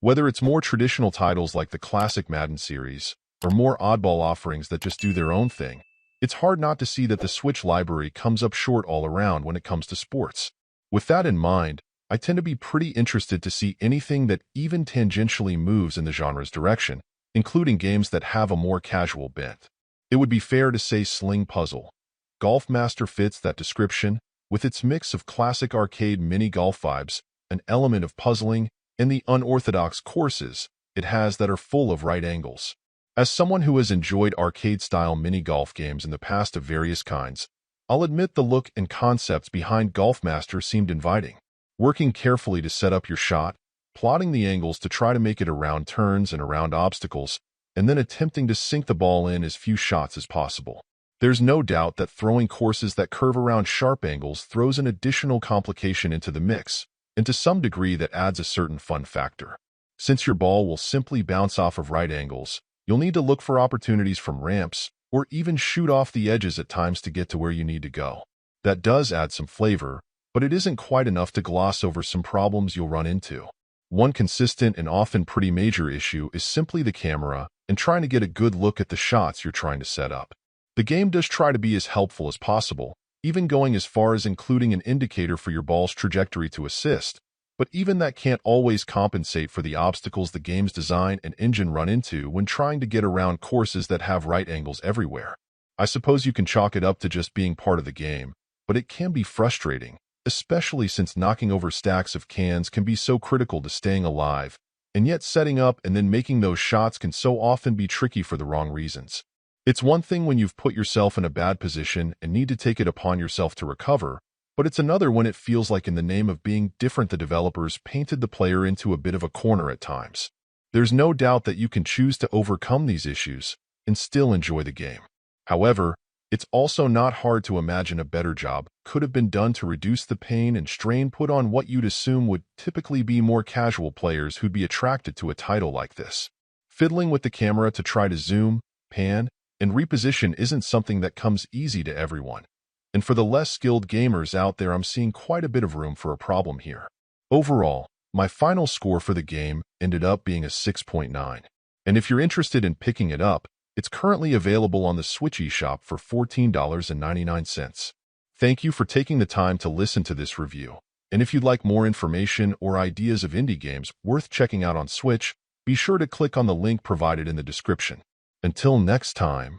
Whether it's more traditional titles like the classic Madden series, or more oddball offerings that just do their own thing, it's hard not to see that the Switch library comes up short all around when it comes to sports. With that in mind, I tend to be pretty interested to see anything that even tangentially moves in the genre's direction, including games that have a more casual bent. It would be fair to say Sling Puzzle Golf Master fits that description, with its mix of classic arcade mini-golf vibes, an element of puzzling, and the unorthodox courses it has that are full of right angles. As someone who has enjoyed arcade-style mini-golf games in the past of various kinds, I'll admit the look and concepts behind Golf Master seemed inviting. Working carefully to set up your shot, plotting the angles to try to make it around turns and around obstacles, and then attempting to sink the ball in as few shots as possible. There's no doubt that throwing courses that curve around sharp angles throws an additional complication into the mix, and to some degree that adds a certain fun factor. Since your ball will simply bounce off of right angles, you'll need to look for opportunities from ramps, or even shoot off the edges at times to get to where you need to go. That does add some flavor, but it isn't quite enough to gloss over some problems you'll run into. One consistent and often pretty major issue is simply the camera and trying to get a good look at the shots you're trying to set up. The game does try to be as helpful as possible, even going as far as including an indicator for your ball's trajectory to assist, but even that can't always compensate for the obstacles the game's design and engine run into when trying to get around courses that have right angles everywhere. I suppose you can chalk it up to just being part of the game, but it can be frustrating, especially since knocking over stacks of cans can be so critical to staying alive, and yet setting up and then making those shots can so often be tricky for the wrong reasons. It's one thing when you've put yourself in a bad position and need to take it upon yourself to recover, but it's another when it feels like in the name of being different the developers painted the player into a bit of a corner at times. There's no doubt that you can choose to overcome these issues and still enjoy the game. However, it's also not hard to imagine a better job could have been done to reduce the pain and strain put on what you'd assume would typically be more casual players who'd be attracted to a title like this. Fiddling with the camera to try to zoom, pan, and reposition isn't something that comes easy to everyone. And for the less skilled gamers out there, I'm seeing quite a bit of room for a problem here. Overall, my final score for the game ended up being a 6.9. And if you're interested in picking it up, it's currently available on the Switch eShop for $14.99. Thank you for taking the time to listen to this review. And if you'd like more information or ideas of indie games worth checking out on Switch, be sure to click on the link provided in the description. Until next time.